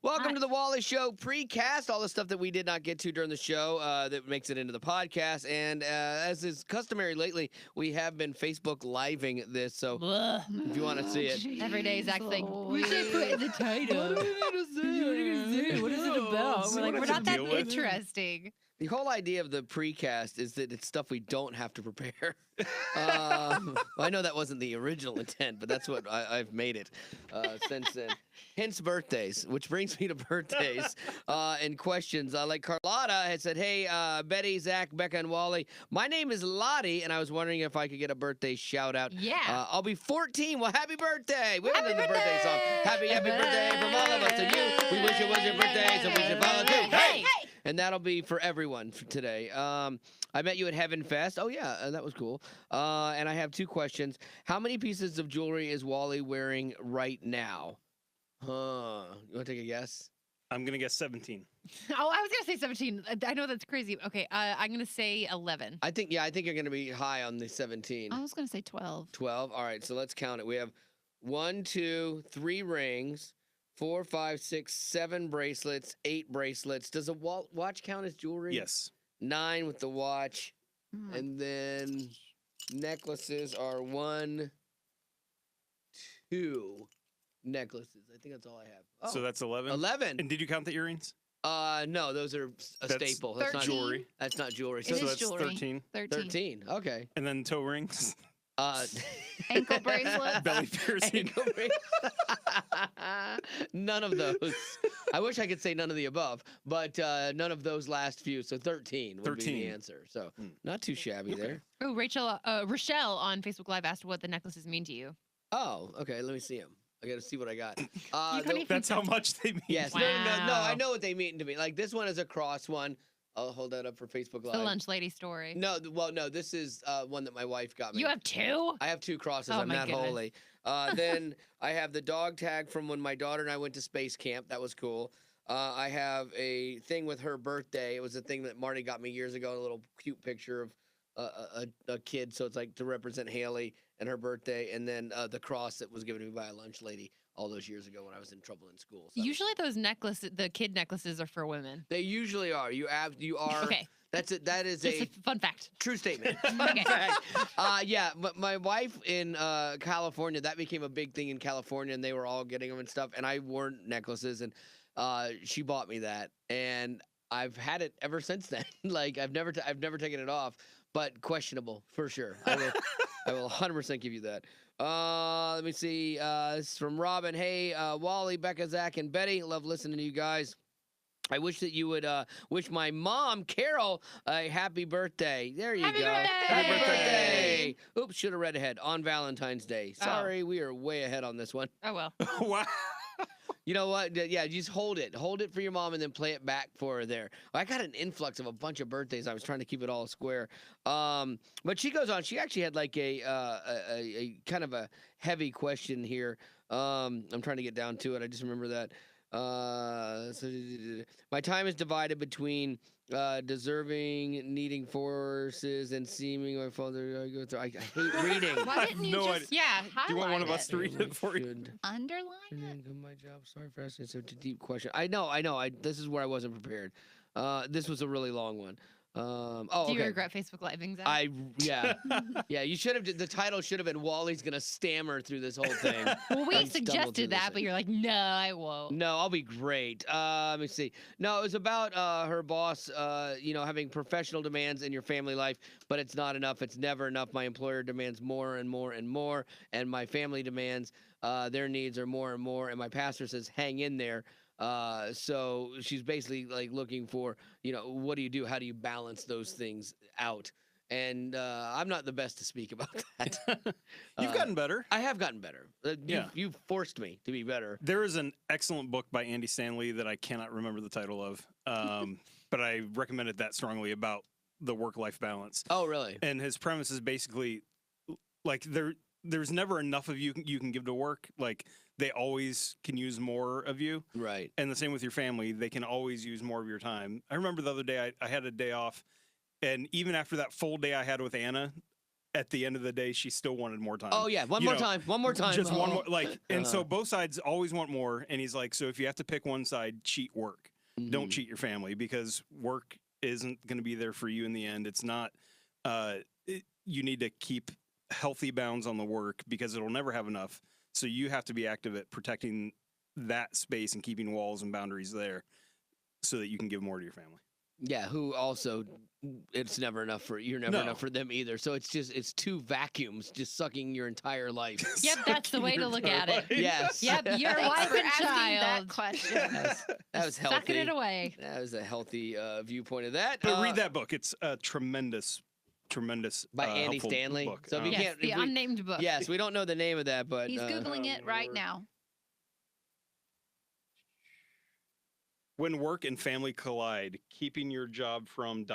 Welcome to the Wally Show Precast. All the stuff that we did not get to during the show that makes it into the podcast. And as is customary lately, we have been Facebook Living this. So if you want to see it. Every day, Zach thing. We should put in the title. What is it about? We're like, we're not that interesting. The whole idea of the precast is that it's stuff we don't have to prepare. I know that wasn't the original intent, but that's what I've made it since then. Hence birthdays, which brings me to birthdays and questions. Like Carlotta had said, hey, Betty, Zach, Becca, and Wally, my name is Lottie, and I was wondering if I could get a birthday shout out. Yeah. I'll be 14. Well, happy birthday. We haven't done the birthday song. Happy birthday from all of us to you. We wish it was your birthday, so we should follow too. Hey! And that'll be for everyone for today. I met you at Heaven Fest. Oh, yeah, that was cool. And I have two questions. How many pieces of jewelry is Wally wearing right now? You want to take a guess? I'm going to guess 17. Oh, I was going to say 17. I know that's crazy. Okay, I'm going to say 11. I think you're going to be high on the 17. I was going to say 12. 12? All right, so let's count it. We have 1, 2, 3 rings. 4, 5, 6, 7 bracelets, 8 bracelets. Does a watch count as jewelry? Yes. 9 with the watch. And then necklaces are 1, 2 necklaces. I think that's all I have. Oh, So that's 11? 11. And did you count the earrings? No, those are a staple. That's not 13. jewelry. That's not jewelry. It is that's jewelry. 13. 13. Okay. And then toe rings, Ankle bracelets. belly piercing. Ankle bracelet. None of those. I wish I could say none of the above, but none of those last few. So 13 would be the answer. So not too shabby there. Oh, Rochelle on Facebook Live asked what the necklaces mean to you. Oh, okay. Let me see them. I got to see what I got. That's how much they mean. Yes. Wow. No, I know what they mean to me. Like this one is a cross one. I'll hold that up for Facebook Live. The lunch lady story. No, no, this is one that my wife got me. You have 2? I have 2 crosses. Oh, I'm my not goodness. holy. Then I have the dog tag from when my daughter and I went to space camp. That was cool. I have a thing with her birthday. It was a thing that Marty got me years ago, a little cute picture of a kid. So it's like to represent Haley and her birthday. And then the cross that was given to me by a lunch lady all those years ago when I was in trouble in school. So Usually those necklaces, the kid necklaces, are for women. they usually are. You are. Okay. That's it. That is Just a fun fact. true statement. Okay. Yeah, but my wife in California, that became a big thing in California, and they were all getting them and stuff. And I wore necklaces, and she bought me that, and I've had it ever since then. Like I've never taken it off, but questionable for sure. I will 100% give you that. Let me see. This is from Robin. Hey, Wally, Becca, Zach, and Betty. Love listening to you guys. I wish that you would wish my mom, Carol, a happy birthday. There you Happy go. birthday! Happy birthday. Oops, should have read ahead. On Valentine's Day. Sorry, we are way ahead on this one. Oh, well. Wow. You know what? Yeah, just hold it. Hold it for your mom and then play it back for her there. I got an influx of a bunch of birthdays. I was trying to keep it all square. But she goes on. She actually had like a kind of a heavy question here. I'm trying to get down to it. I just remember that. So my time is divided between deserving, needing forces, and seeming my father. I hate reading. Why didn't you No just idea. highlight Do you want one of it? us to read it for you? Underline And it? then come my job. Sorry for asking such a deep question. I know. This is where I wasn't prepared. This was a really long one. Do okay. you regret Facebook Living, Zach? Yeah. You should have. The title should have been Wally's gonna stammer through this whole thing. Well, we and stumble through suggested this that, thing. but you're like, no, I won't. No, I'll be great. Let me see. No, it was about her boss, having professional demands in your family life, but it's not enough. It's never enough. My employer demands more and more and more, and my family demands their needs are more and more, and my pastor says, hang in there. So she's basically like looking for, what do you do? How do you balance those things out? And I'm not the best to speak about that. You've gotten better. I have gotten better. Yeah. You've forced me to be better. There is an excellent book by Andy Stanley that I cannot remember the title of, but I recommended that strongly about the work-life balance. Oh, really? And his premise is basically like there's never enough of you can give to work. Like they always can use more of you. Right. And the same with your family. They can always use more of your time. I remember the other day I had a day off, and even after that full day I had with Anna, at the end of the day, she still wanted more time. Oh yeah, one You more know, time, one more time. Just one Oh. more, like, and so both sides always want more. And he's like, so if you have to pick one side, cheat work. Don't cheat your family, because work isn't going to be there for you in the end. It's not. You need to keep healthy bounds on the work, because it'll never have enough. So you have to be active at protecting that space and keeping walls and boundaries there, so that you can give more to your family. Yeah, who also, it's never enough for you're never No. enough for them either. So it's two vacuums just sucking your entire life. Yep, that's the way to look at it. Yes. Yep, your Thanks wife for and asking that child. question. That was healthy. Sucking it away. That was a healthy viewpoint of that. But read that book. It's a tremendous by Andy helpful Stanley. book. So if you Yes, can't, the if we- unnamed book. yes, we don't know the name of that, but He's Googling it right Lord. now. When work and family collide, keeping your job from ...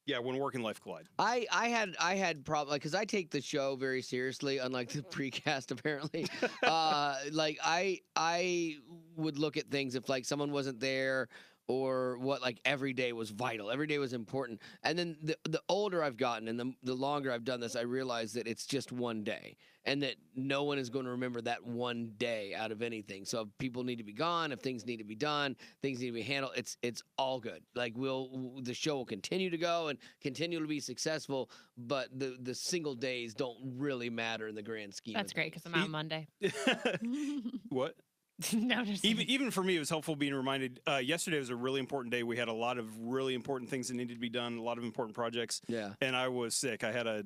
Yeah, when work and life collide. I had problem because I take the show very seriously, unlike the precast apparently. Like I would look at things if like someone wasn't there or what, like every day was vital, every day was important. And then the older I've gotten and the longer I've done this, I realize that it's just one day and that no one is going to remember that one day out of anything. So if people need to be gone, if things need to be done, things need to be handled, it's all good. Like the show will continue to go and continue to be successful, but the single days don't really matter in the grand scheme. That's of great things. because I'm out Monday. What? No, just Even for me, it was helpful being reminded. Yesterday was a really important day. We had a lot of really important things that needed to be done, a lot of important projects. Yeah. And I was sick. I had a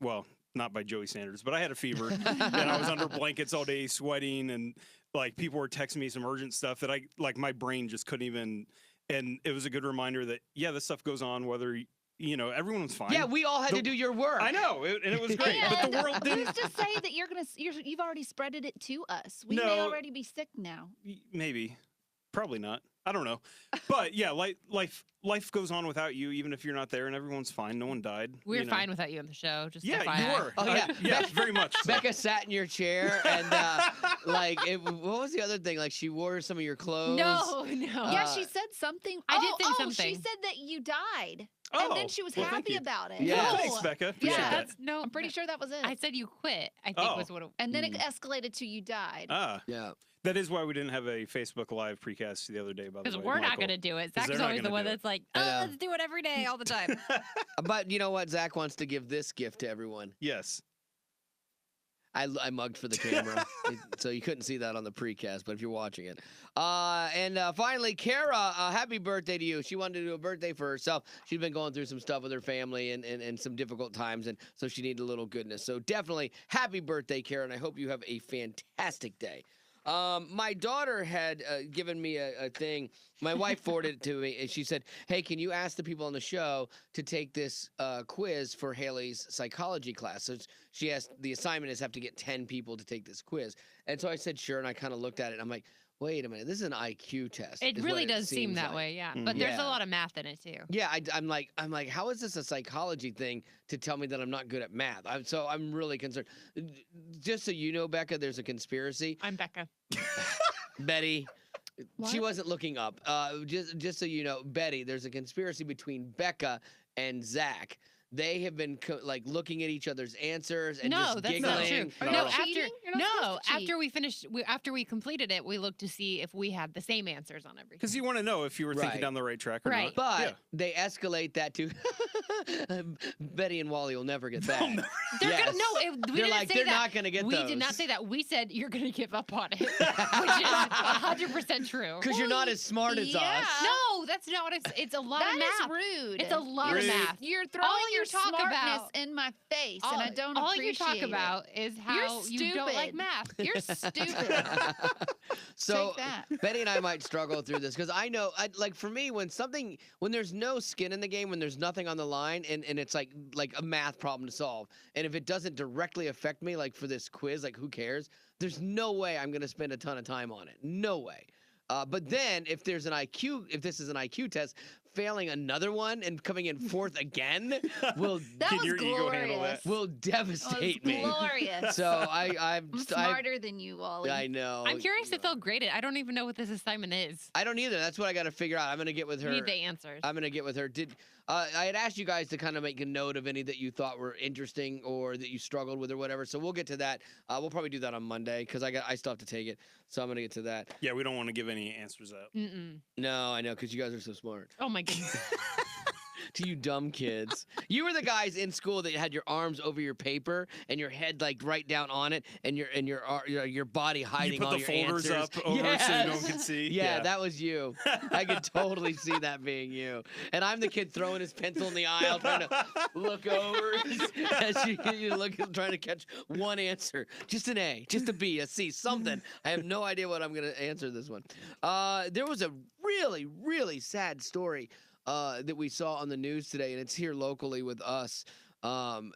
well, not by Joey standards, but I had a fever. And I was under blankets all day, sweating, and like people were texting me some urgent stuff that my brain just couldn't even. And it was a good reminder that this stuff goes on, whether everyone was fine. Yeah, we all had to do your work. I know, and it was great. But the world Who's didn't. to say that you've already spreaded it to us? We may No. already be sick now. Maybe, probably not. I don't know. But yeah, life goes on without you, even if you're not there, and everyone's fine. No one died. we're fine without you on the show. Just Yeah, FYI. you were. Oh, yeah. Yeah, very much. So. Becca sat in your chair and what was the other thing? Like she wore some of your clothes. No. Yeah, she said something. I did say She something. said that you died, Oh, and then she was well, thank happy you. about it. Yeah. Well, No. thanks, Becca. Appreciate Yeah, that. That's no. I'm pretty sure that was it. I said you quit. I think Oh. was what. and then it escalated to you died. Yeah. That is why we didn't have a Facebook Live precast the other day. By the Because way, we're not Michael. going to do it. 'Cause Zach's they're not always the gonna one do it. that's like, Yeah. let's do it every day, all the time. But you know what? Zach wants to give this gift to everyone. Yes. I mugged for the camera, so you couldn't see that on the precast, but if you're watching it. And finally, Kara, happy birthday to you. She wanted to do a birthday for herself. She's been going through some stuff with her family and some difficult times, and so she needed a little goodness. So definitely happy birthday, Kara, and I hope you have a fantastic day. My daughter had given me a thing. My wife forwarded it to me, and she said, "Hey, can you ask the people on the show to take this quiz for Haley's psychology class?" So she asked, the assignment is have to get 10 people to take this quiz. And so I said, sure, and I kind of looked at it, and I'm like, wait a minute, this is an IQ test. It is really what does seem seems that like. way, yeah. But there's Yeah. a lot of math in it too. Yeah, I'm like, how is this a psychology thing to tell me that I'm not good at math? So I'm really concerned. Just so you know, Becca, there's a conspiracy. I'm Becca. Betty, she What? wasn't looking up. Just so you know, Betty, there's a conspiracy between Becca and Zach. They have been looking at each other's answers and No, just that's giggling. not true. Are you No, cheating? You're not no, supposed to cheat. after we finished, after we completed it, we looked to see if we had the same answers on everything. Because you want to know if you were thinking Right. down the right track or Right. not. But Yeah. they escalate that to Betty and Wally will never get that. They're Yes. gonna no. We They're didn't like, say they're that. not gonna get we those. did not say that. We said you're gonna give up on it, which is 100% true. Because you're not as smart as Yeah. us. No, that's not what it's a lot That of is math. rude. It's a lot Rude. of math. You're throwing All your you talk smartness about- in my face, and I don't all you appreciate talk about is how you don't like stupid. math. You're stupid. So Take that. Betty and I might struggle through this because I know, like for me, when there's no skin in the game, when there's nothing on the line, and it's like a math problem to solve, and if it doesn't directly affect me, like for this quiz, like who cares? There's no way I'm gonna spend a ton of time on it. No way. But then if this is an IQ test, failing another one and coming in fourth again will That Can was your ego handle glorious. that? will That devastate was me. glorious. So I'm I'm smarter than you, Wally. I know. I'm curious if they'll grade it. I don't even know what this assignment is. I don't either. That's what I got to figure out. I'm gonna get with We her. need the answers. I'm gonna get with her. I had asked you guys to kind of make a note of any that you thought were interesting or that you struggled with or whatever. So we'll get to that. We'll probably do that on Monday because I still have to take it. So I'm gonna get to that. Yeah, we don't want to give any answers out. Mm-mm. No, I know because you guys are so smart. Oh my goodness. To you dumb kids. You were the guys in school that had your arms over your paper and your head like right down on it and your body hiding You put all the your folders answers. up over so no one Yes. can see. Yeah, that was you. I could totally see that being you. And I'm the kid throwing his pencil in the aisle, trying to look over as you look, trying to catch one answer. Just an A, just a B, a C, something. I have no idea what I'm going to answer this one. There was a really, really sad story that we saw on the news today, and it's here locally with us.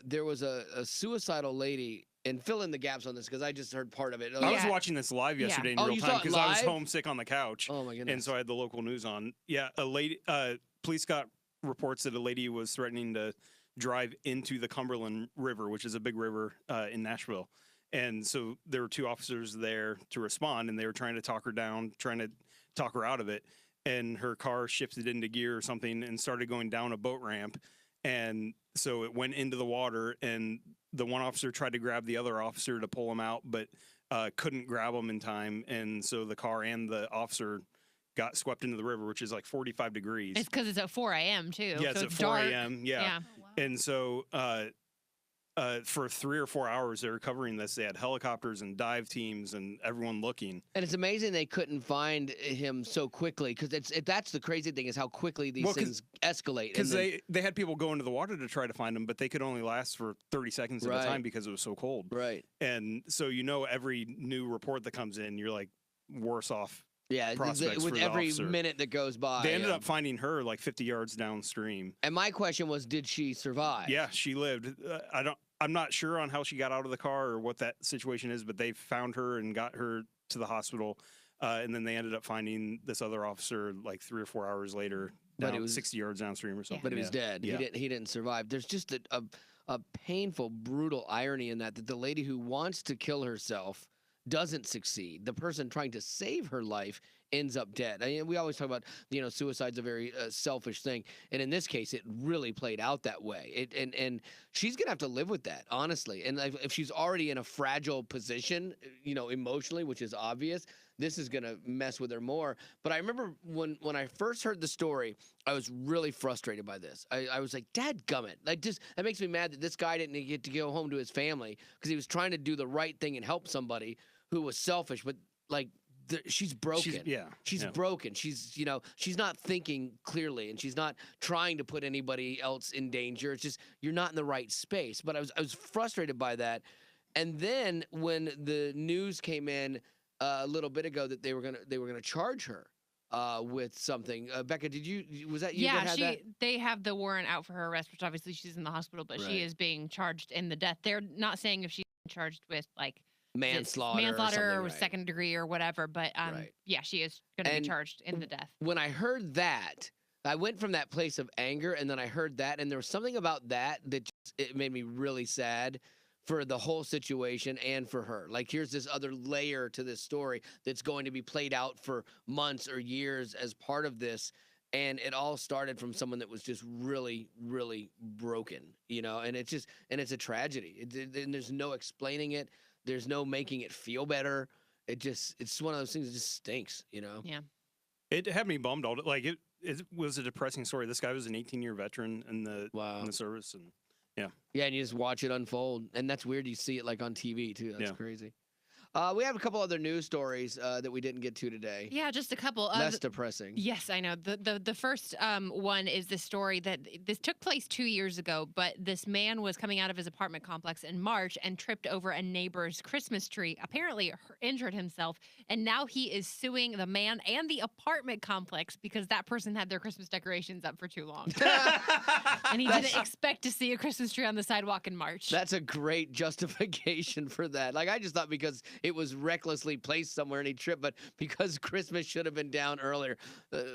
There was a suicidal lady, and fill in the gaps on this because I just heard part of it. I was Yeah. watching this live Yeah. yesterday in Oh, real you time saw it because I was live? homesick on the couch. Oh my goodness. And so I had the local news on. Yeah, a lady, police got reports that a lady was threatening to drive into the Cumberland River, which is a big river in Nashville. And so there were two officers there to respond, and they were trying to talk her down, trying to talk her out of it. And her car shifted into gear or something and started going down a boat ramp. And so it went into the water, and the one officer tried to grab the other officer to pull him out, but couldn't grab him in time. And so the car and the officer got swept into the river, which is like 45 degrees. It's because it's at 4 a.m. too. Yeah, so it's at dark. 4 a.m. Yeah. Yeah. Oh, wow. And so for 3 or 4 hours, they were covering this. They had helicopters and dive teams and everyone looking. And it's amazing they couldn't find him so quickly because that's the crazy thing is how quickly these things escalate. Because they had people go into the water to try to find them, but they could only last for 30 seconds at a Right. time because it was so cold. Right. And so every new report that comes in, you're like worse off. Yeah. Prospects With for the every officer. minute that goes by. They ended up finding her like 50 yards downstream. And my question was, did she survive? Yeah, she lived. I'm not sure on how she got out of the car or what that situation is, but they found her and got her to the hospital. And then they ended up finding this other officer like 3 or 4 hours later, But down it was- 60 yards downstream or something. But he was dead. Yeah. He didn't survive. There's just a painful, brutal irony in that the lady who wants to kill herself doesn't succeed. The person trying to save her life ends up dead. I mean, we always talk about, suicide's a very selfish thing. And in this case, it really played out that way. And she's going to have to live with that, honestly. And if she's already in a fragile position, emotionally, which is obvious, this is going to mess with her more. But I remember when I first heard the story, I was really frustrated by this. I was like, dadgummit. That makes me mad that this guy didn't get to go home to his family because he was trying to do the right thing and help somebody who was selfish. But, she's broken. She's broken. She's not thinking clearly, and she's not trying to put anybody else in danger. It's just you're not in the right space. But I was frustrated by that. And then when the news came in a little bit ago that they were gonna charge her with something, Becca, was that you? Yeah, that had that? they have the warrant out for her arrest, which obviously she's in the hospital, but Right. she is being charged in the death. They're not saying if she's charged with manslaughter, or something, right. second degree or whatever, but Right. yeah, she is going to And be charged in the death. When I heard that, I went from that place of anger, and then I heard that, and there was something about that it made me really sad for the whole situation and for her. Like, here's this other layer to this story that's going to be played out for months or years as part of this. And it all started from someone that was just really, really broken, and it's a tragedy. And there's no explaining it. There's no making it feel better. It's one of those things that just stinks, Yeah. It had me bummed all day. Like it was a depressing story. This guy was an 18-year veteran in the service, and Yeah, and you just watch it unfold, and that's weird. You see it like on TV too. That's Yeah. crazy. We have a couple other news stories that we didn't get to today. Yeah, just a couple. Less depressing. Yes, I know. The first one is the story that this took place 2 years ago, but this man was coming out of his apartment complex in March and tripped over a neighbor's Christmas tree, apparently injured himself, and now he is suing the man and the apartment complex because that person had their Christmas decorations up for too long. And he didn't expect to see a Christmas tree on the sidewalk in March. That's a great justification for that. Like, I just thought because it was recklessly placed somewhere and he tripped. But because Christmas should have been down earlier,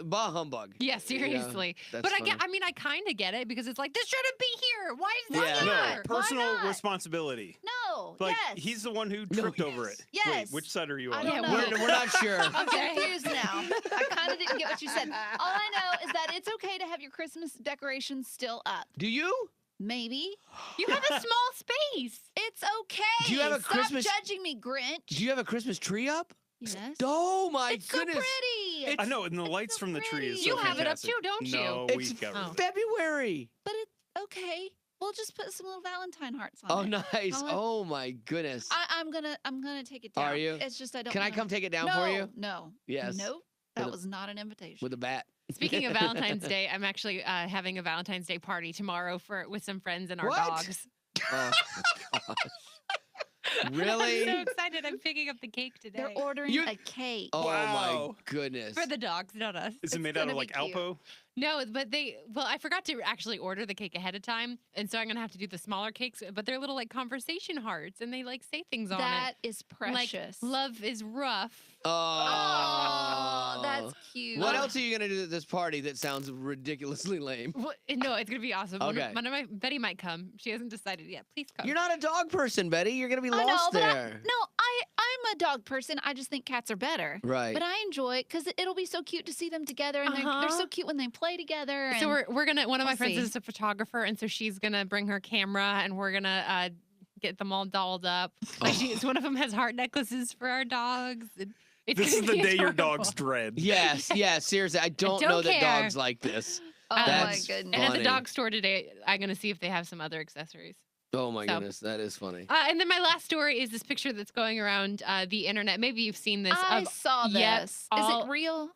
bah humbug. Yeah, seriously. that's But funny. I mean, I kind of get it because it's like, this shouldn't be here. Why is this Yeah. No, here? personal not? responsibility. No. Like yes. he's the one who No, tripped over it. Yes. Wait, which side are you I on? don't Yeah, know. We're not sure. I'm confused now. I kind of didn't get what you said. All I know is that it's okay to have your Christmas decorations still up. Do you? Maybe. You have a small space. It's okay. Do you have a Stop Christmas- judging me, Grinch. Do you have a Christmas tree up? Yes. Oh my It's so goodness! pretty. I know, and the lights so from the tree is pretty. so You have it up fantastic. too, don't you? No, we It's got rid of it. February. But it's okay. We'll just put some little Valentine hearts on Oh, it. nice. I'll let- Oh my goodness. I'm gonna take it down. Are you? It's just I don't. Can I wanna- come take it down no, for you? No. Yes. Nope. That With a- was not an invitation. With a bat. Speaking of Valentine's Day, I'm actually having a Valentine's Day party tomorrow with some friends and our What? dogs. Oh my gosh. Really? I'm so excited. I'm picking up the cake today. They're ordering You- a cake. Oh my Wow. goodness. For the dogs, not us. Is it It's made out gonna of be like cute. Alpo? No, but I forgot to actually order the cake ahead of time. And so I'm going to have to do the smaller cakes, but they're little like conversation hearts and they like say things on That is it. precious. Like, love is rough. Oh, that's cute. What else are you gonna do at this party that sounds ridiculously lame? No, it's going to be awesome. Okay. Betty might come. She hasn't decided yet. Please come. You're not a dog person, Betty. You're gonna be I know, lost but there. I'm a dog person. I just think cats are better. Right. But I enjoy it because it'll be so cute to see them together, and they're so cute when they play together. So and we're gonna. One of my we'll friends see. is a photographer, and so she's gonna bring her camera, and we're gonna get them all dolled up. Like one of them has heart necklaces for our dogs. And it's This is gonna the be day your adorable. dogs dread. Yes, yes, seriously. I don't don't know that care. dogs like this. oh my That's goodness. And at the Funny. dog store today, I'm gonna see if they have some other accessories. Oh my So- goodness, that is funny. And then my last story is this picture that's going around the internet. Maybe you've seen this. I of saw this. Yep, Is all- it real?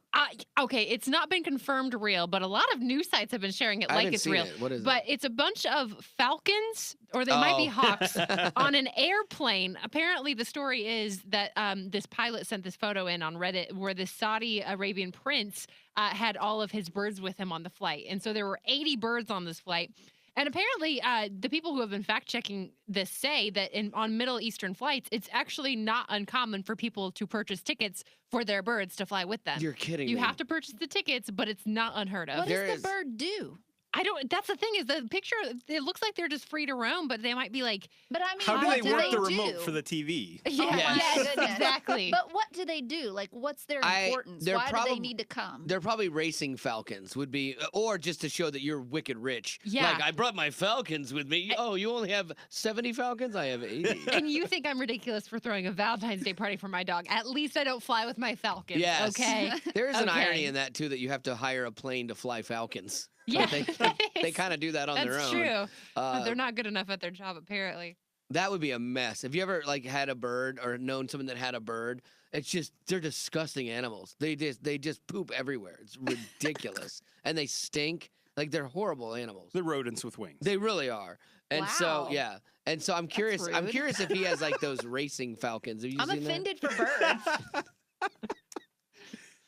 Okay, it's not been confirmed real, but a lot of news sites have been sharing it I like haven't it's seen real. it. What is But it's a bunch of falcons, or they might be Oh. hawks, on an airplane. Apparently, the story is that this pilot sent this photo in on Reddit where the Saudi Arabian prince had all of his birds with him on the flight. And so there were 80 birds on this flight. And apparently, the people who have been fact checking this say that on Middle Eastern flights, it's actually not uncommon for people to purchase tickets for their birds to fly with them. You're kidding You me. have to purchase the tickets, but it's not unheard of. What There does is- the bird do? I don't. That's the thing is the picture. It looks like they're just free to roam, but they might be like. But I mean, How do what they work the do? remote for the TV? Yeah, my yes, goodness. exactly. But what do they do? Like, what's their importance? they're Why do probab- they need to come? They're probably racing falcons would be, or just to show that you're wicked rich. Yeah. Like, I brought my falcons with me. Oh, you only have 70 falcons? I have 80. And you think I'm ridiculous for throwing a Valentine's Day party for my dog? At least I don't fly with my falcons. Yes. Okay. There is an Okay. irony in that, too, that you have to hire a plane to fly falcons. Yeah. They That's kind of do that on their own. true. But Uh, they're not good enough at their job, apparently. That would be a mess. Have you ever like had a bird or known someone that had a bird? It's just they're disgusting animals. They just poop everywhere. It's ridiculous. And they stink. Like they're horrible animals. The rodents with wings. They really are. And so Wow. yeah. And so I'm curious. I'm rude. curious if he has like those racing falcons. Have you I'm seen that? offended for birds.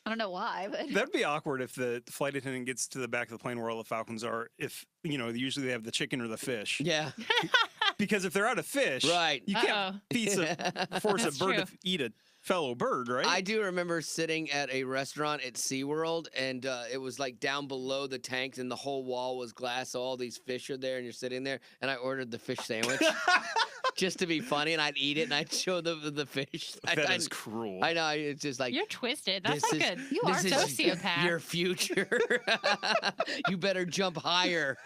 I don't know why, but That'd be awkward if the flight attendant gets to the back of the plane where all the falcons are. If usually they have the chicken or the fish. Yeah. Because if they're out of fish, Right. you can't force That's a bird true. to eat a fellow bird, right? I do remember sitting at a restaurant at SeaWorld, and it was like down below the tanks, and the whole wall was glass. So all these fish are there, and you're sitting there. And I ordered the fish sandwich just to be funny, and I'd eat it, and I'd show the fish. That is cruel. I know. It's just like. You're twisted. That's this not is- good. You this are is sociopath. Your future. You better jump higher.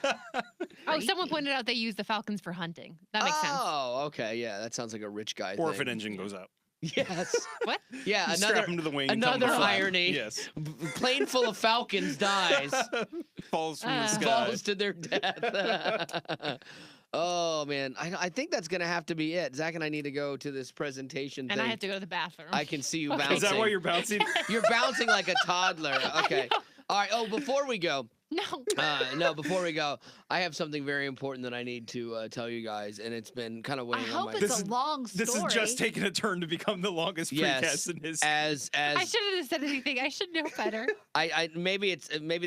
Oh, someone pointed out they use the falcons for hunting. That makes sense. Oh, okay. Yeah, that sounds like a rich guy or if thing. an engine goes out. Yes. What? Yeah, You another strap him to the wing. and tell him to another fly. irony. Yes. Plane full of falcons dies. Falls from the Uh, sky. Falls to their death. Oh man, I think that's gonna have to be it. Zach and I need to go to this presentation And thing. I have to go to the bathroom. I can see you Okay. bouncing. Is that why you're bouncing? You're bouncing like a toddler. Okay. All right. Oh, before we go, No. before we go, I have something very important that I need to tell you guys, and it's been kind of I weighing on hope my. it's This a is- long story. This is just taking a turn to become the longest Yes, precast in his. as I shouldn't have said anything. I should know better. maybe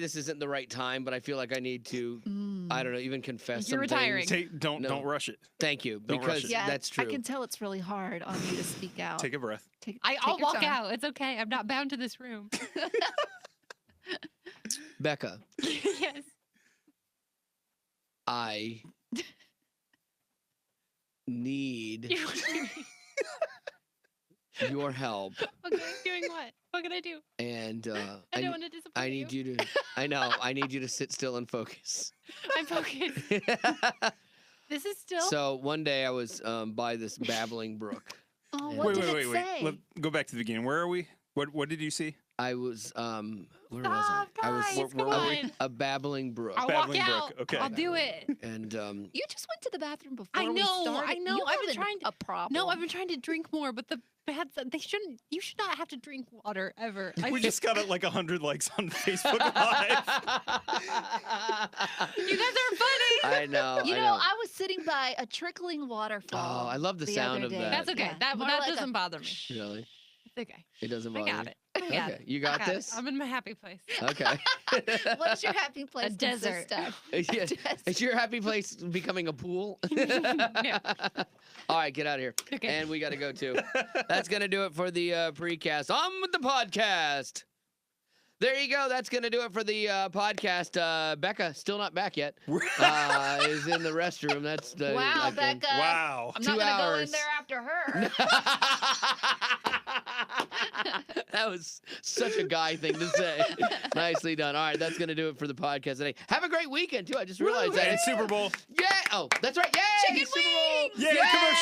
this isn't the right time, but I feel like I need to I don't know, even confess You're some retiring. things. Don't rush it. Thank you, Don't rush because it. Yeah, that's true. I can tell it's really hard on you to speak out. Take a breath. I'll your walk time. out. It's okay. I'm not bound to this room. Becca, Yes. I need your help, Okay, doing what? What can I do? and I don't want to disappoint I need you to. I know. I need you to sit still and focus. I'm focused. This is still. So one day I was by this babbling brook. Oh, And- what Wait, did wait, it wait, say? wait. Go back to the beginning. Where are we? What did you see? I was where Stop, was I? I guys, was come on. a babbling brook, I'll Babbling walk brook, out. okay. I'll do it. and You just went to the bathroom before I we know, started. I know. You I've been have trying to- a problem. No, I've been trying to drink more, but the bad. They shouldn't. You should not have to drink water ever. We just got like 100 likes on Facebook Live. You guys are funny. I know. You I know, know. I was sitting by a trickling waterfall. Oh, I love the the sound other of day. that. That's okay. Yeah. That More that like a- doesn't bother me. Really, It's okay. it doesn't I bother got you. it. I got Okay, it. you I got got it. this. I'm in my happy place. Okay. What's your happy place? A desert. Yeah, Desert. is your happy place becoming a pool? No. All right, get out of here. Okay. And we got to go too. That's going to do it for the precast. On with the podcast. There you go. That's going to do it for the podcast. Becca, still not back yet, is in the restroom. That's the. Wow, I think. Becca. Wow. I'm 2 not going to go in hours. there after her. That was such a guy thing to say. Nicely done. All right, that's going to do it for the podcast today. Have a great weekend, too. I just realized that. And Super Bowl. Yeah. Oh, that's right. Yay! Chicken Super Bowl. wings! Yay, commercial